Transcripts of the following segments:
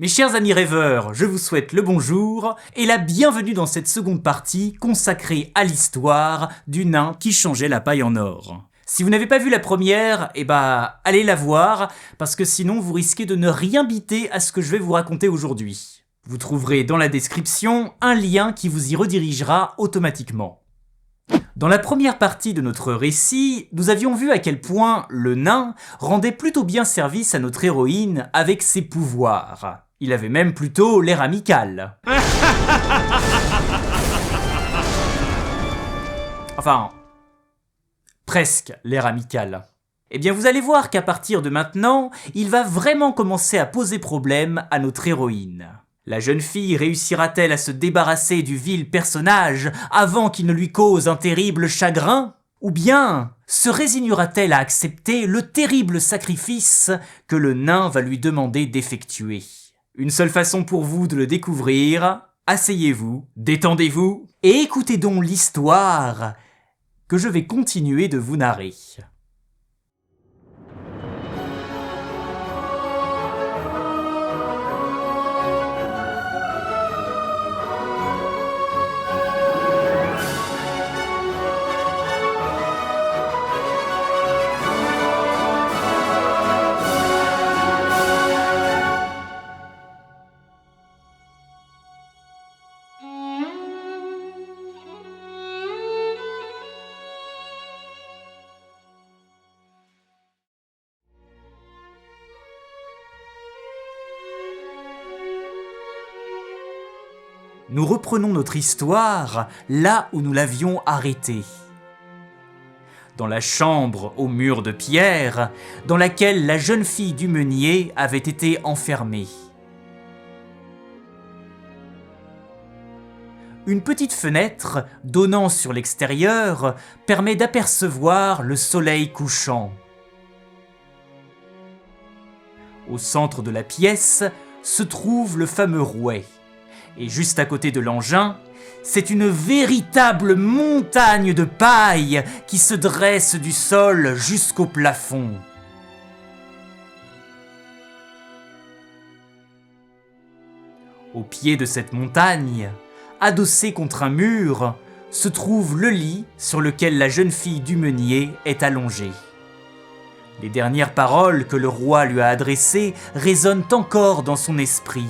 Mes chers amis rêveurs, je vous souhaite le bonjour et la bienvenue dans cette seconde partie consacrée à l'histoire du nain qui changeait la paille en or. Si vous n'avez pas vu la première, allez la voir, parce que sinon vous risquez de ne rien biter à ce que je vais vous raconter aujourd'hui. Vous trouverez dans la description un lien qui vous y redirigera automatiquement. Dans la première partie de notre récit, nous avions vu à quel point le nain rendait plutôt bien service à notre héroïne avec ses pouvoirs. Il avait même plutôt l'air amical. Enfin, presque l'air amical. Eh bien, vous allez voir qu'à partir de maintenant, il va vraiment commencer à poser problème à notre héroïne. La jeune fille réussira-t-elle à se débarrasser du vil personnage avant qu'il ne lui cause un terrible chagrin ? Ou bien se résignera-t-elle à accepter le terrible sacrifice que le nain va lui demander d'effectuer ? Une seule façon pour vous de le découvrir, asseyez-vous, détendez-vous et écoutez donc l'histoire que je vais continuer de vous narrer. Nous reprenons notre histoire là où nous l'avions arrêtée. Dans la chambre aux murs de pierre, dans laquelle la jeune fille du meunier avait été enfermée. Une petite fenêtre donnant sur l'extérieur permet d'apercevoir le soleil couchant. Au centre de la pièce se trouve le fameux rouet. Et juste à côté de l'engin, c'est une véritable montagne de paille qui se dresse du sol jusqu'au plafond. Au pied de cette montagne, adossé contre un mur, se trouve le lit sur lequel la jeune fille du meunier est allongée. Les dernières paroles que le roi lui a adressées résonnent encore dans son esprit.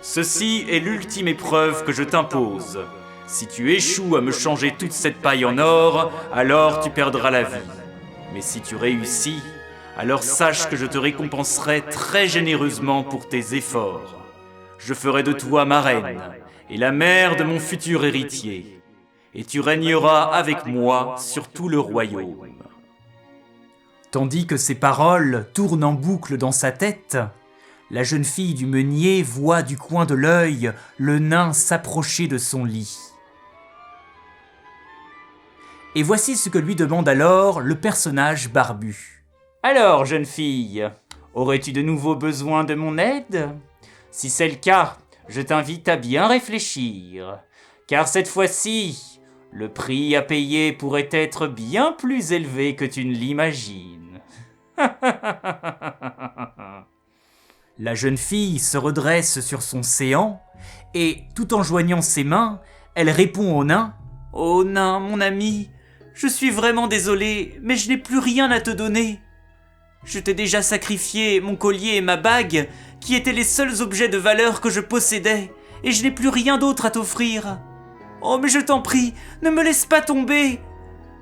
Ceci est l'ultime épreuve que je t'impose. Si tu échoues à me changer toute cette paille en or, alors tu perdras la vie. Mais si tu réussis, alors sache que je te récompenserai très généreusement pour tes efforts. Je ferai de toi ma reine et la mère de mon futur héritier. Et tu régneras avec moi sur tout le royaume. Tandis que ces paroles tournent en boucle dans sa tête, la jeune fille du meunier voit du coin de l'œil le nain s'approcher de son lit. Et voici ce que lui demande alors le personnage barbu. « Alors, jeune fille, aurais-tu de nouveau besoin de mon aide ? Si c'est le cas, je t'invite à bien réfléchir, car cette fois-ci, le prix à payer pourrait être bien plus élevé que tu ne l'imagines. » La jeune fille se redresse sur son séant et, tout en joignant ses mains, elle répond au nain « Oh nain, mon ami, je suis vraiment désolée, mais je n'ai plus rien à te donner. Je t'ai déjà sacrifié mon collier et ma bague, qui étaient les seuls objets de valeur que je possédais, et je n'ai plus rien d'autre à t'offrir. Oh mais je t'en prie, ne me laisse pas tomber.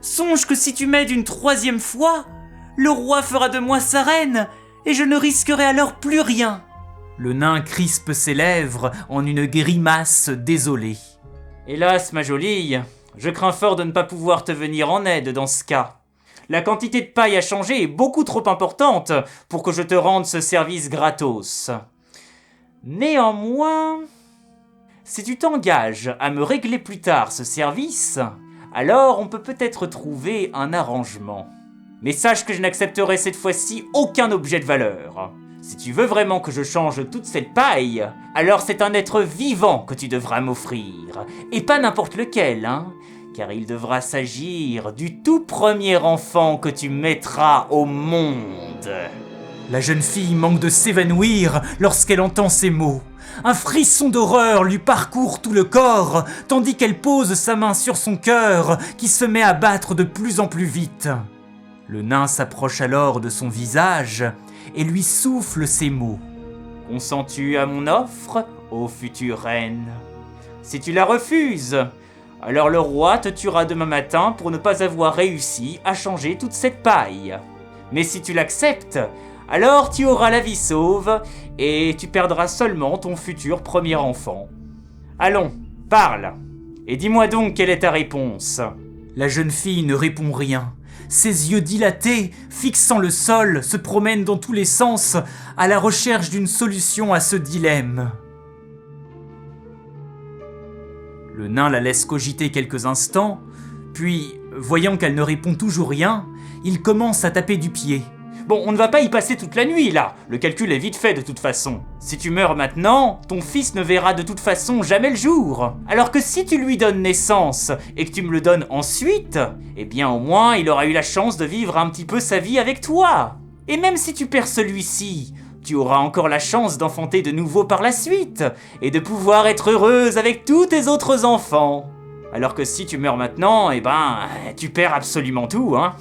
Songe que si tu m'aides une troisième fois, le roi fera de moi sa reine, et je ne risquerai alors plus rien. » Le nain crispe ses lèvres en une grimace désolée. « Hélas, ma jolie, je crains fort de ne pas pouvoir te venir en aide dans ce cas. La quantité de paille à changer est beaucoup trop importante pour que je te rende ce service gratos. Néanmoins, si tu t'engages à me régler plus tard ce service, alors on peut peut-être trouver un arrangement. Mais sache que je n'accepterai cette fois-ci aucun objet de valeur. Si tu veux vraiment que je change toute cette paille, alors c'est un être vivant que tu devras m'offrir, et pas n'importe lequel, hein, car il devra s'agir du tout premier enfant que tu mettras au monde. » La jeune fille manque de s'évanouir lorsqu'elle entend ces mots. Un frisson d'horreur lui parcourt tout le corps, tandis qu'elle pose sa main sur son cœur, qui se met à battre de plus en plus vite. Le nain s'approche alors de son visage et lui souffle ces mots. « Consens-tu à mon offre, ô future reine ? Si tu la refuses, alors le roi te tuera demain matin pour ne pas avoir réussi à changer toute cette paille. Mais si tu l'acceptes, alors tu auras la vie sauve et tu perdras seulement ton futur premier enfant. Allons, parle, et dis-moi donc quelle est ta réponse. » La jeune fille ne répond rien. Ses yeux dilatés, fixant le sol, se promènent dans tous les sens à la recherche d'une solution à ce dilemme. Le nain la laisse cogiter quelques instants, puis, voyant qu'elle ne répond toujours rien, il commence à taper du pied. Bon, on ne va pas y passer toute la nuit, là. Le calcul est vite fait, de toute façon. Si tu meurs maintenant, ton fils ne verra de toute façon jamais le jour. Alors que si tu lui donnes naissance, et que tu me le donnes ensuite, eh bien au moins, il aura eu la chance de vivre un petit peu sa vie avec toi. Et même si tu perds celui-ci, tu auras encore la chance d'enfanter de nouveau par la suite, et de pouvoir être heureuse avec tous tes autres enfants. Alors que si tu meurs maintenant, eh ben, tu perds absolument tout, hein.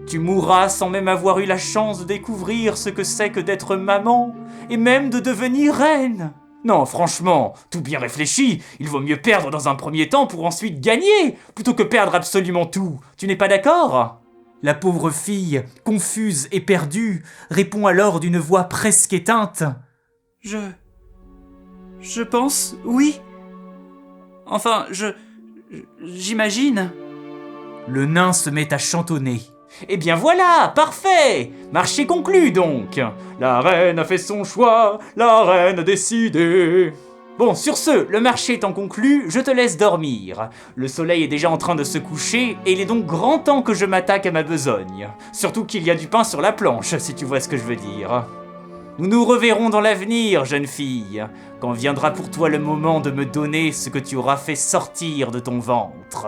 Tu mourras sans même avoir eu la chance de découvrir ce que c'est que d'être maman, et même de devenir reine. Non, franchement, tout bien réfléchi, il vaut mieux perdre dans un premier temps pour ensuite gagner, plutôt que perdre absolument tout. Tu n'es pas d'accord ? La pauvre fille, confuse et perdue, répond alors d'une voix presque éteinte. Je pense, oui. Enfin, j'imagine. Le nain se met à chantonner. Eh bien voilà, parfait! Marché conclu donc! La reine a fait son choix, la reine a décidé. Bon, sur ce, le marché étant conclu, je te laisse dormir. Le soleil est déjà en train de se coucher, et il est donc grand temps que je m'attaque à ma besogne. Surtout qu'il y a du pain sur la planche, si tu vois ce que je veux dire. Nous nous reverrons dans l'avenir, jeune fille, quand viendra pour toi le moment de me donner ce que tu auras fait sortir de ton ventre.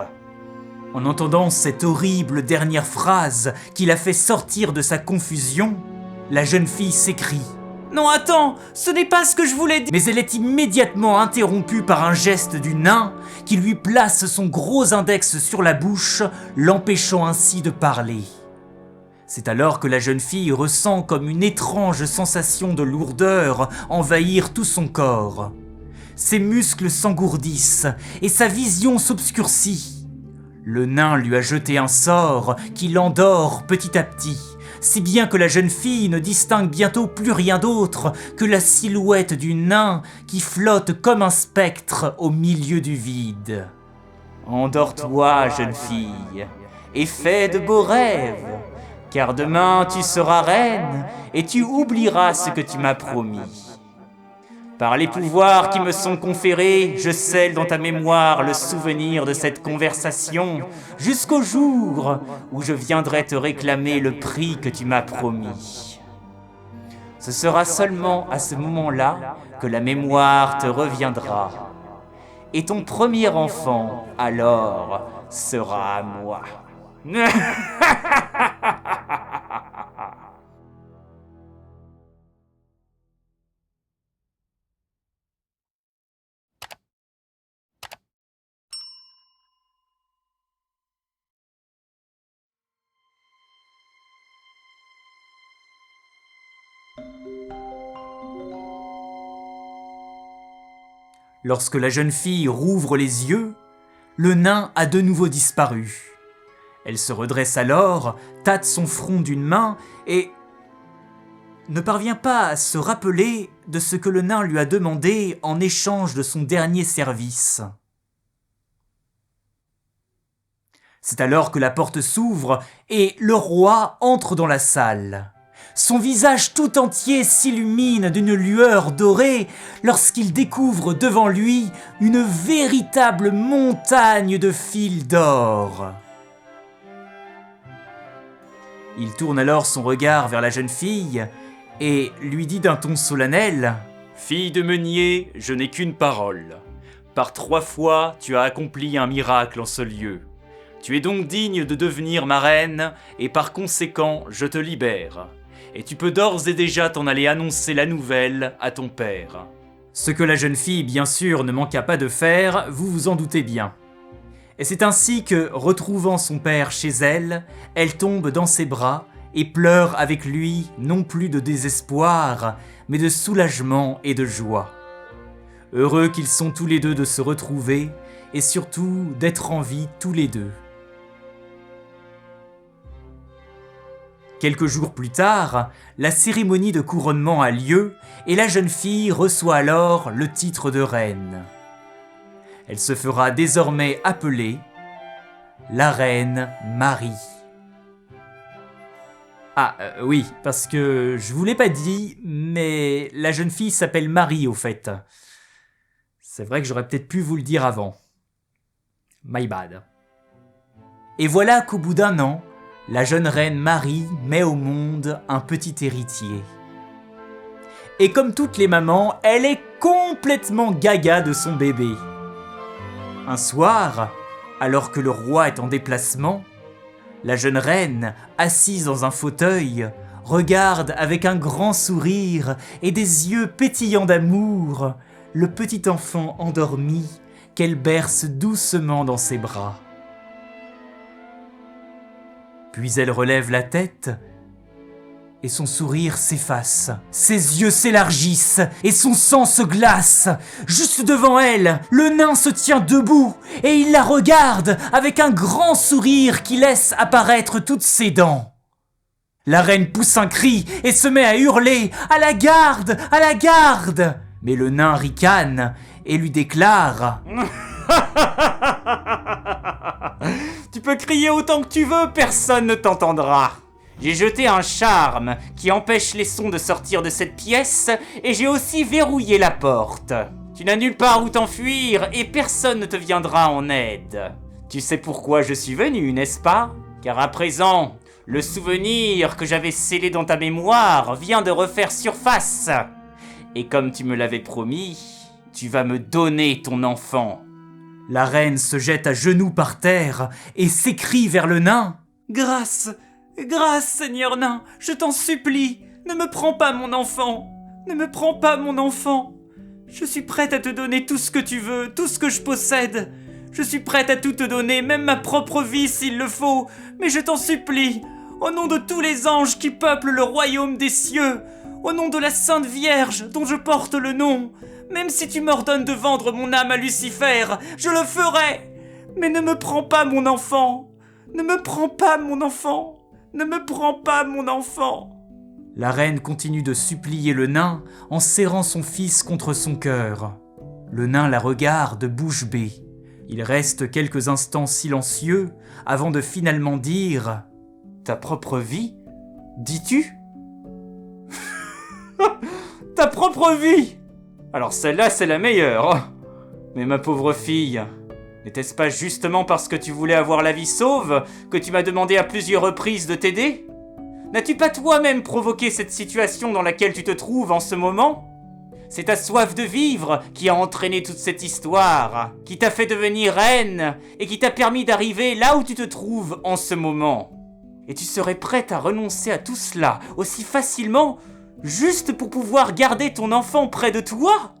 En entendant cette horrible dernière phrase qui l'a fait sortir de sa confusion, la jeune fille s'écrie « Non, attends, ce n'est pas ce que je voulais dire !» Mais elle est immédiatement interrompue par un geste du nain qui lui place son gros index sur la bouche, l'empêchant ainsi de parler. C'est alors que la jeune fille ressent comme une étrange sensation de lourdeur envahir tout son corps. Ses muscles s'engourdissent et sa vision s'obscurcit. Le nain lui a jeté un sort qui l'endort petit à petit, si bien que la jeune fille ne distingue bientôt plus rien d'autre que la silhouette du nain qui flotte comme un spectre au milieu du vide. Endors-toi, jeune fille, et fais de beaux rêves, car demain tu seras reine et tu oublieras ce que tu m'as promis. Par les pouvoirs qui me sont conférés, je scelle dans ta mémoire le souvenir de cette conversation jusqu'au jour où je viendrai te réclamer le prix que tu m'as promis. Ce sera seulement à ce moment-là que la mémoire te reviendra. Et ton premier enfant, alors, sera à moi. Lorsque la jeune fille rouvre les yeux, le nain a de nouveau disparu. Elle se redresse alors, tâte son front d'une main et ne parvient pas à se rappeler de ce que le nain lui a demandé en échange de son dernier service. C'est alors que la porte s'ouvre et le roi entre dans la salle. Son visage tout entier s'illumine d'une lueur dorée lorsqu'il découvre devant lui une véritable montagne de fils d'or. Il tourne alors son regard vers la jeune fille et lui dit d'un ton solennel « Fille de meunier, je n'ai qu'une parole. Par 3 fois, tu as accompli un miracle en ce lieu. Tu es donc digne de devenir ma reine et par conséquent, je te libère. et tu peux d'ores et déjà t'en aller annoncer la nouvelle à ton père. » Ce que la jeune fille, bien sûr, ne manqua pas de faire, vous vous en doutez bien. Et c'est ainsi que, retrouvant son père chez elle, elle tombe dans ses bras et pleure avec lui non plus de désespoir, mais de soulagement et de joie. Heureux qu'ils sont tous les deux de se retrouver, et surtout d'être en vie tous les deux. Quelques jours plus tard, la cérémonie de couronnement a lieu, et la jeune fille reçoit alors le titre de reine. Elle se fera désormais appeler la reine Marie. Oui, parce que je vous l'ai pas dit, mais la jeune fille s'appelle Marie au fait. C'est vrai que j'aurais peut-être pu vous le dire avant. My bad. Et voilà qu'au bout d'1 an, la jeune reine Marie met au monde un petit héritier. Et comme toutes les mamans, elle est complètement gaga de son bébé. Un soir, alors que le roi est en déplacement, la jeune reine, assise dans un fauteuil, regarde avec un grand sourire et des yeux pétillants d'amour le petit enfant endormi qu'elle berce doucement dans ses bras. Puis elle relève la tête et son sourire s'efface. Ses yeux s'élargissent et son sang se glace. Juste devant elle, le nain se tient debout et il la regarde avec un grand sourire qui laisse apparaître toutes ses dents. La reine pousse un cri et se met à hurler « À la garde! À la garde !» Mais le nain ricane et lui déclare « Tu peux crier autant que tu veux, personne ne t'entendra. J'ai jeté un charme qui empêche les sons de sortir de cette pièce et j'ai aussi verrouillé la porte. Tu n'as nulle part où t'enfuir et personne ne te viendra en aide. Tu sais pourquoi je suis venu, n'est-ce pas? Car à présent, le souvenir que j'avais scellé dans ta mémoire vient de refaire surface. Et comme tu me l'avais promis, tu vas me donner ton enfant. » La reine se jette à genoux par terre et s'écrie vers le nain. « Grâce, grâce, Seigneur nain, je t'en supplie, ne me prends pas mon enfant, ne me prends pas mon enfant. Je suis prête à te donner tout ce que tu veux, tout ce que je possède. Je suis prête à tout te donner, même ma propre vie s'il le faut, mais je t'en supplie, au nom de tous les anges qui peuplent le royaume des cieux, au nom de la Sainte Vierge dont je porte le nom, même si tu m'ordonnes de vendre mon âme à Lucifer, je le ferai. Mais ne me prends pas mon enfant, ne me prends pas mon enfant, ne me prends pas mon enfant. » La reine continue de supplier le nain en serrant son fils contre son cœur. Le nain la regarde bouche bée. Il reste quelques instants silencieux avant de finalement dire « Ta propre vie, dis-tu » Ta propre vie! Alors celle-là, c'est la meilleure. Mais ma pauvre fille, n'était-ce pas justement parce que tu voulais avoir la vie sauve que tu m'as demandé à plusieurs reprises de t'aider? N'as-tu pas toi-même provoqué cette situation dans laquelle tu te trouves en ce moment? C'est ta soif de vivre qui a entraîné toute cette histoire, qui t'a fait devenir reine et qui t'a permis d'arriver là où tu te trouves en ce moment. Et tu serais prête à renoncer à tout cela aussi facilement juste pour pouvoir garder ton enfant près de toi?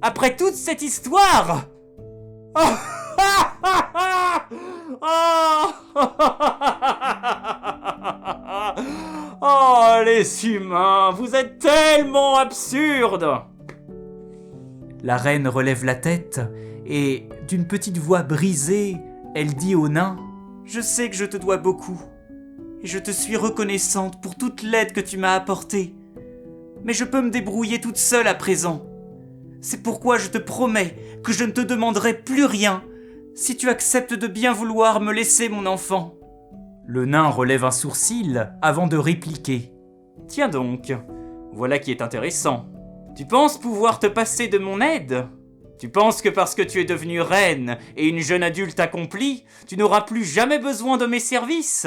Après toute cette histoire? Oh, les humains, vous êtes tellement absurdes! La reine relève la tête et, d'une petite voix brisée, elle dit au nain « Je sais que je te dois beaucoup et je te suis reconnaissante pour toute l'aide que tu m'as apportée. Mais je peux me débrouiller toute seule à présent. C'est pourquoi je te promets que je ne te demanderai plus rien si tu acceptes de bien vouloir me laisser mon enfant. » Le nain relève un sourcil avant de répliquer. « Tiens donc, voilà qui est intéressant. Tu penses pouvoir te passer de mon aide? Tu penses que parce que tu es devenue reine et une jeune adulte accomplie, tu n'auras plus jamais besoin de mes services?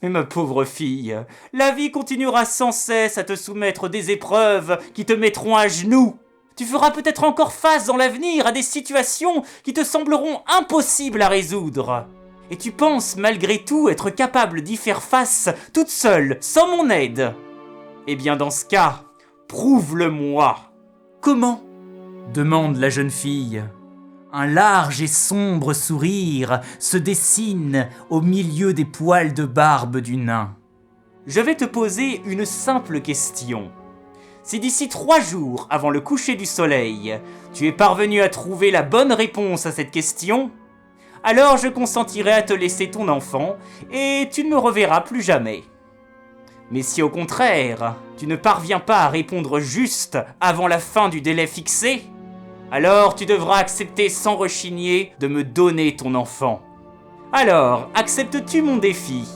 Mais ma pauvre fille, la vie continuera sans cesse à te soumettre des épreuves qui te mettront à genoux. Tu feras peut-être encore face dans l'avenir à des situations qui te sembleront impossibles à résoudre. Et tu penses malgré tout être capable d'y faire face toute seule, sans mon aide. Eh bien dans ce cas, prouve-le-moi. Comment ? Demande la jeune fille. Un large et sombre sourire se dessine au milieu des poils de barbe du nain. Je vais te poser une simple question. Si d'ici 3 jours, avant le coucher du soleil, tu es parvenu à trouver la bonne réponse à cette question, alors je consentirai à te laisser ton enfant et tu ne me reverras plus jamais. Mais si au contraire, tu ne parviens pas à répondre juste avant la fin du délai fixé, alors tu devras accepter sans rechigner de me donner ton enfant. Alors, acceptes-tu mon défi ?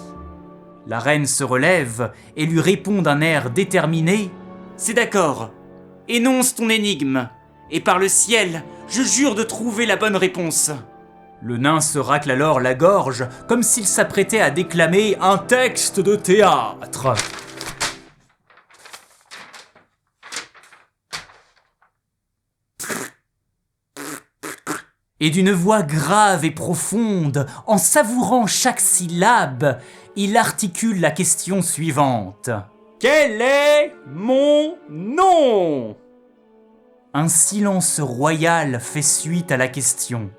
La reine se relève et lui répond d'un air déterminé. C'est d'accord. Énonce ton énigme, et par le ciel, je jure de trouver la bonne réponse. Le nain se racle alors la gorge, comme s'il s'apprêtait à déclamer un texte de théâtre. Et d'une voix grave et profonde, en savourant chaque syllabe, il articule la question suivante. Quel est mon nom ? Un silence royal fait suite à la question.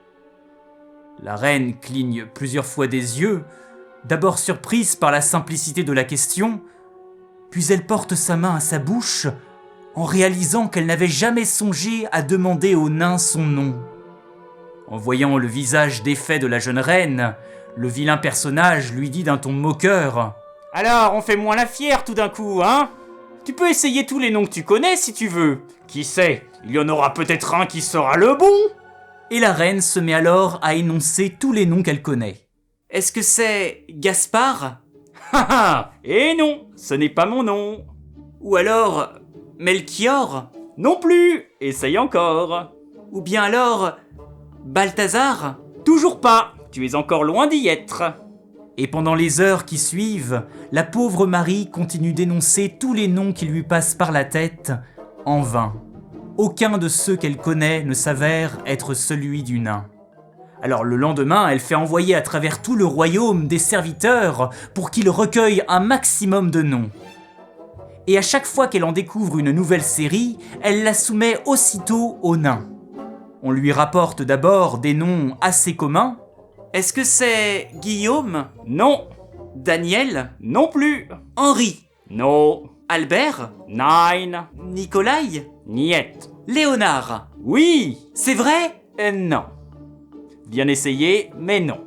La reine cligne plusieurs fois des yeux, d'abord surprise par la simplicité de la question, puis elle porte sa main à sa bouche en réalisant qu'elle n'avait jamais songé à demander au nain son nom. En voyant le visage défait de la jeune reine, le vilain personnage lui dit d'un ton moqueur « Alors, on fait moins la fière tout d'un coup, hein ? Tu peux essayer tous les noms que tu connais si tu veux. Qui sait, il y en aura peut-être un qui sera le bon !» Et la reine se met alors à énoncer tous les noms qu'elle connaît. « Est-ce que c'est Gaspard ?»« Ha et non, ce n'est pas mon nom. » Ou alors Melchior ? Non plus, essaye encore. Ou bien alors Balthazar ? Toujours pas, tu es encore loin d'y être. Et pendant les heures qui suivent, la pauvre Marie continue d'énoncer tous les noms qui lui passent par la tête, en vain. Aucun de ceux qu'elle connaît ne s'avère être celui du nain. Alors le lendemain, elle fait envoyer à travers tout le royaume des serviteurs pour qu'ils recueillent un maximum de noms. Et à chaque fois qu'elle en découvre une nouvelle série, elle la soumet aussitôt au nain. On lui rapporte d'abord des noms assez communs. Est-ce que c'est Guillaume ? Non. Daniel ? Non plus. Henri ? Non. Albert ? Nine. Nikolai ? Niet. Léonard ? Oui. C'est vrai ? Non. Bien essayé, mais non.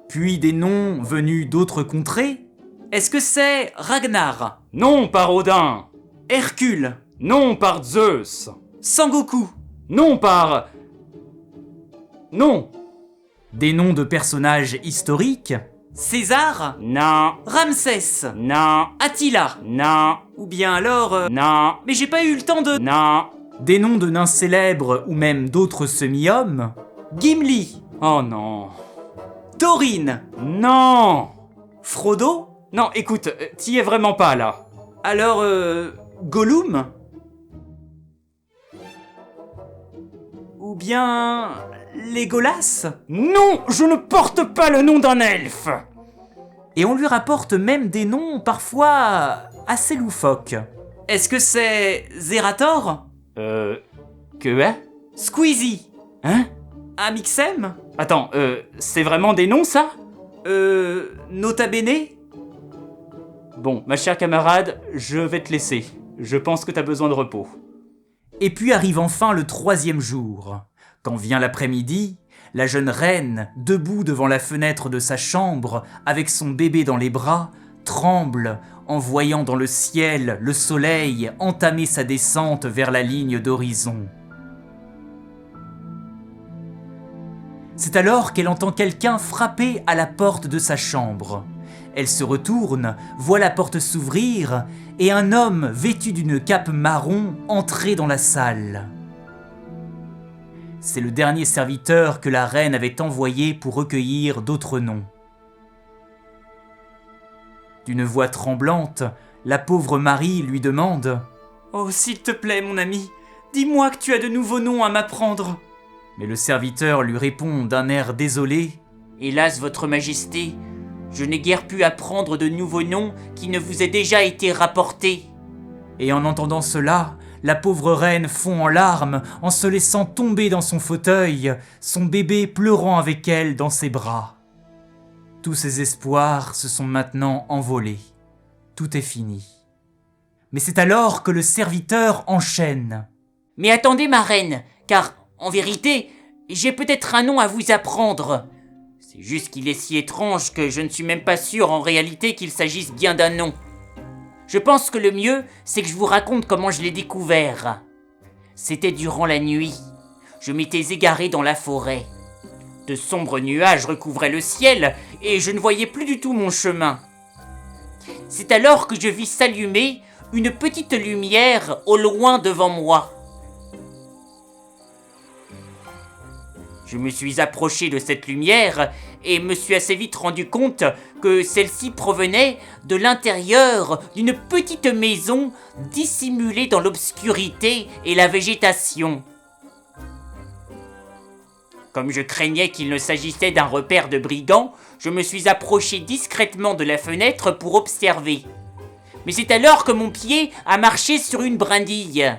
Puis des noms venus d'autres contrées. Est-ce que c'est Ragnar ? Non, par Odin. Hercule ? Non, par Zeus. Sangoku ? Non, par... Non. Des noms de personnages historiques. César ? Non. Ramsès ? Non. Attila ? Non. Ou bien alors... Non. Mais j'ai pas eu le temps de... Non. Des noms de nains célèbres ou même d'autres semi-hommes. Gimli ? Oh non. Thorin ? Non. Frodo ? Non, écoute, t'y es vraiment pas là. Alors, Gollum ? Ou bien... Legolas ? Non, je ne porte pas le nom d'un elfe. Et on lui rapporte même des noms parfois assez loufoques. Est-ce que c'est Zerator ? Que Squeezie ? Hein ? Amixem ? Attends, c'est vraiment des noms ça ? Nota Bene ? Bon, ma chère camarade, je vais te laisser. Je pense que t'as besoin de repos. Et puis arrive enfin le 3e jour. Quand vient l'après-midi, la jeune reine, debout devant la fenêtre de sa chambre, avec son bébé dans les bras, tremble en voyant dans le ciel le soleil entamer sa descente vers la ligne d'horizon. C'est alors qu'elle entend quelqu'un frapper à la porte de sa chambre. Elle se retourne, voit la porte s'ouvrir et un homme vêtu d'une cape marron entrer dans la salle. C'est le dernier serviteur que la reine avait envoyé pour recueillir d'autres noms. D'une voix tremblante, la pauvre Marie lui demande « Oh, s'il te plaît, mon ami, dis-moi que tu as de nouveaux noms à m'apprendre. » Mais le serviteur lui répond d'un air désolé « Hélas, votre majesté, je n'ai guère pu apprendre de nouveaux noms qui ne vous aient déjà été rapportés. Et en entendant cela, la pauvre reine fond en larmes en se laissant tomber dans son fauteuil, son bébé pleurant avec elle dans ses bras. Tous ses espoirs se sont maintenant envolés. Tout est fini. Mais c'est alors que le serviteur enchaîne. « Mais attendez, ma reine, car, en vérité, j'ai peut-être un nom à vous apprendre. C'est juste qu'il est si étrange que je ne suis même pas sûr en réalité qu'il s'agisse bien d'un nom. Je pense que le mieux, c'est que je vous raconte comment je l'ai découvert. C'était durant la nuit. Je m'étais égaré dans la forêt. De sombres nuages recouvraient le ciel et je ne voyais plus du tout mon chemin. C'est alors que je vis s'allumer une petite lumière au loin devant moi. Je me suis approché de cette lumière et me suis assez vite rendu compte que celle-ci provenait de l'intérieur d'une petite maison dissimulée dans l'obscurité et la végétation. Comme je craignais qu'il ne s'agissait d'un repère de brigands, je me suis approché discrètement de la fenêtre pour observer. Mais c'est alors que mon pied a marché sur une brindille.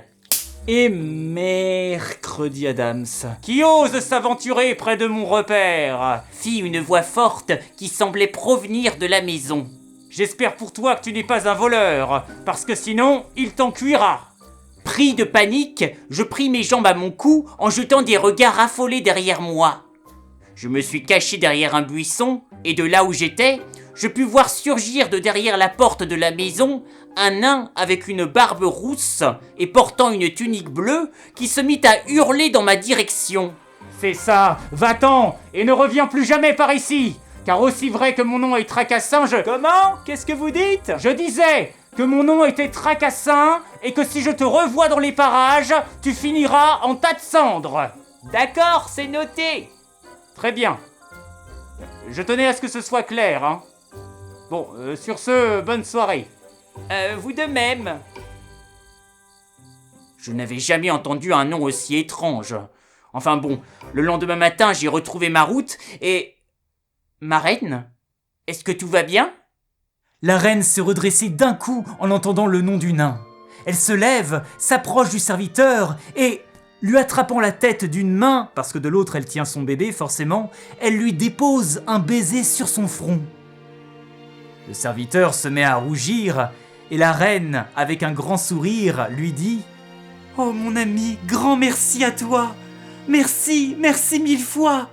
Et mercredi Adams. Qui ose s'aventurer près de mon repère ? Fit une voix forte qui semblait provenir de la maison. J'espère pour toi que tu n'es pas un voleur, parce que sinon, il t'en cuira. Pris de panique, je pris mes jambes à mon cou en jetant des regards affolés derrière moi. Je me suis caché derrière un buisson, et de là où j'étais, je pus voir surgir de derrière la porte de la maison un nain avec une barbe rousse et portant une tunique bleue qui se mit à hurler dans ma direction. « C'est ça, va-t'en et ne reviens plus jamais par ici, car aussi vrai que mon nom est Tracassin, je... » Comment ? Qu'est-ce que vous dites ? Je disais que mon nom était Tracassin et que si je te revois dans les parages, tu finiras en tas de cendres. D'accord, c'est noté. Très bien. Je tenais à ce que ce soit clair, hein. Bon, sur ce, bonne soirée. Vous de même. Je n'avais jamais entendu un nom aussi étrange. Enfin bon, le lendemain matin, j'ai retrouvé ma route et... Ma reine ? Est-ce que tout va bien ? La reine s'est redressée d'un coup en entendant le nom du nain. Elle se lève, s'approche du serviteur et, lui attrapant la tête d'une main, parce que de l'autre elle tient son bébé forcément, elle lui dépose un baiser sur son front. Le serviteur se met à rougir et la reine, avec un grand sourire, lui dit « Oh mon ami, grand merci à toi. Merci, merci 1000 fois.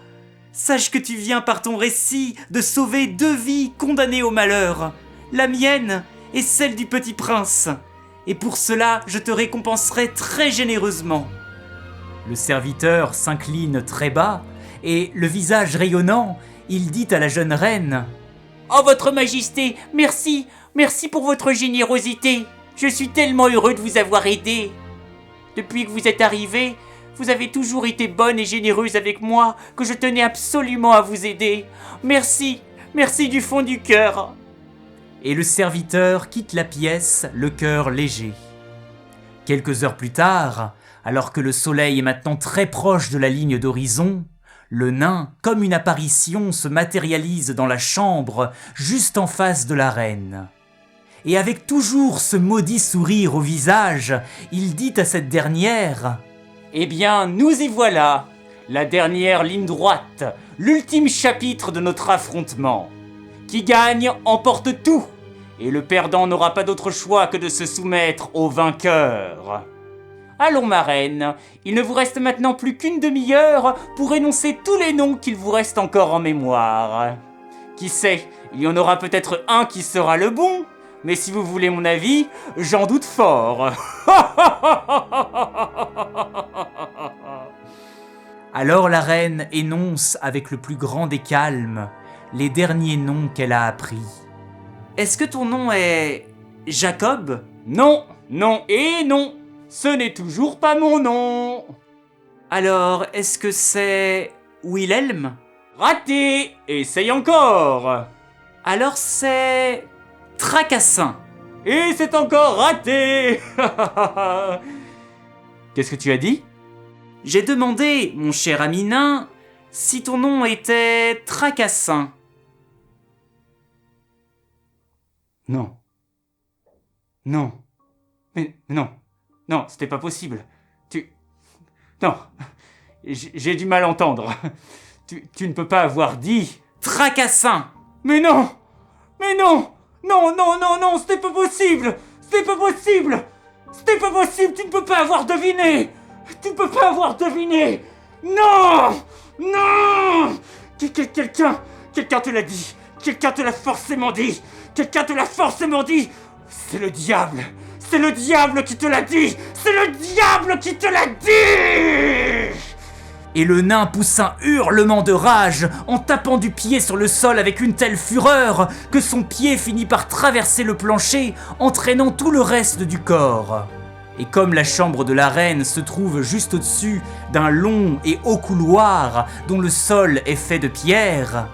Sache que tu viens par ton récit de sauver 2 vies condamnées au malheur, la mienne et celle du petit prince. Et pour cela, je te récompenserai très généreusement. » Le serviteur s'incline très bas et, le visage rayonnant, il dit à la jeune reine « Oh votre majesté, merci, merci pour votre générosité. Je suis tellement heureux de vous avoir aidé. Depuis que vous êtes arrivée, vous avez toujours été bonne et généreuse avec moi, que je tenais absolument à vous aider. Merci, merci du fond du cœur. » Et le serviteur quitte la pièce, le cœur léger. Quelques heures plus tard, alors que le soleil est maintenant très proche de la ligne d'horizon, le nain, comme une apparition, se matérialise dans la chambre, juste en face de la reine. Et avec toujours ce maudit sourire au visage, il dit à cette dernière « Eh bien, nous y voilà, la dernière ligne droite, l'ultime chapitre de notre affrontement. Qui gagne emporte tout, et le perdant n'aura pas d'autre choix que de se soumettre au vainqueur. Allons, ma reine, il ne vous reste maintenant plus qu'une demi-heure pour énoncer tous les noms qu'il vous reste encore en mémoire. Qui sait, il y en aura peut-être un qui sera le bon, mais si vous voulez mon avis, j'en doute fort. » Alors la reine énonce avec le plus grand des calmes les derniers noms qu'elle a appris. « Est-ce que ton nom est... Jacob ?»« Non, non et non, ce n'est toujours pas mon nom. »« Alors, est-ce que c'est... Wilhelm ?»« Raté, essaye encore. »« Alors c'est... Tracassin. »« Et c'est encore raté. » Qu'est-ce que tu as dit ? J'ai demandé, mon cher ami nain, si ton nom était Tracassin. Non. Non. Mais non, non, c'était pas possible. Non, j'ai du mal à entendre. Tu ne peux pas avoir dit... Tracassin! Mais non! Mais non! Non, non, non, non, c'était pas possible! C'était pas possible! C'était pas possible, tu ne peux pas avoir deviné! Tu ne peux pas avoir deviné! Non! Non! Quelqu'un te l'a dit! Quelqu'un te l'a forcément dit! Quelqu'un te l'a forcément dit! C'est le diable! C'est le diable qui te l'a dit! C'est le diable qui te l'a dit! Et le nain pousse un hurlement de rage en tapant du pied sur le sol avec une telle fureur que son pied finit par traverser le plancher, entraînant tout le reste du corps. Et comme la chambre de la reine se trouve juste au-dessus d'un long et haut couloir dont le sol est fait de pierre,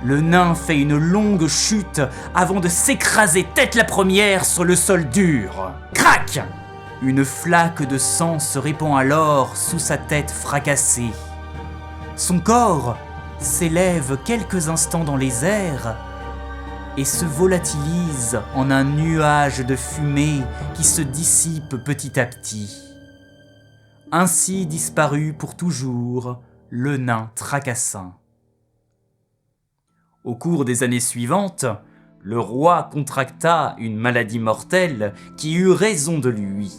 le nain fait une longue chute avant de s'écraser tête la première sur le sol dur. Crac! Une flaque de sang se répand alors sous sa tête fracassée. Son corps s'élève quelques instants dans les airs et se volatilise en un nuage de fumée qui se dissipe petit à petit. Ainsi disparut pour toujours le nain Tracassin. Au cours des années suivantes, le roi contracta une maladie mortelle qui eut raison de lui,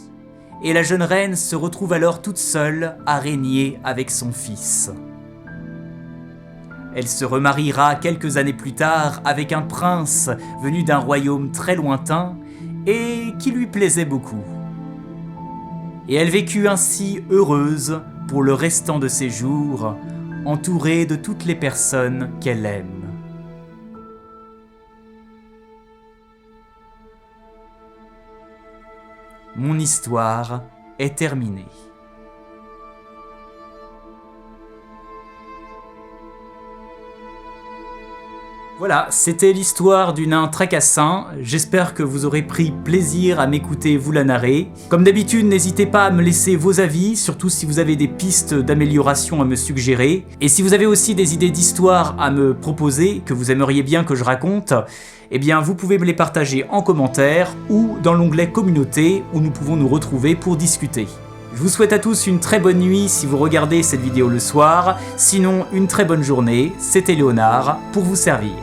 et la jeune reine se retrouve alors toute seule à régner avec son fils. Elle se remariera quelques années plus tard avec un prince venu d'un royaume très lointain et qui lui plaisait beaucoup. Et elle vécut ainsi heureuse pour le restant de ses jours, entourée de toutes les personnes qu'elle aime. Mon histoire est terminée. Voilà, c'était l'histoire du nain Tracassin. J'espère que vous aurez pris plaisir à m'écouter vous la narrer. Comme d'habitude, n'hésitez pas à me laisser vos avis, surtout si vous avez des pistes d'amélioration à me suggérer. Et si vous avez aussi des idées d'histoire à me proposer, que vous aimeriez bien que je raconte, eh bien vous pouvez me les partager en commentaire ou dans l'onglet communauté où nous pouvons nous retrouver pour discuter. Je vous souhaite à tous une très bonne nuit si vous regardez cette vidéo le soir, sinon une très bonne journée, c'était Léonard pour vous servir.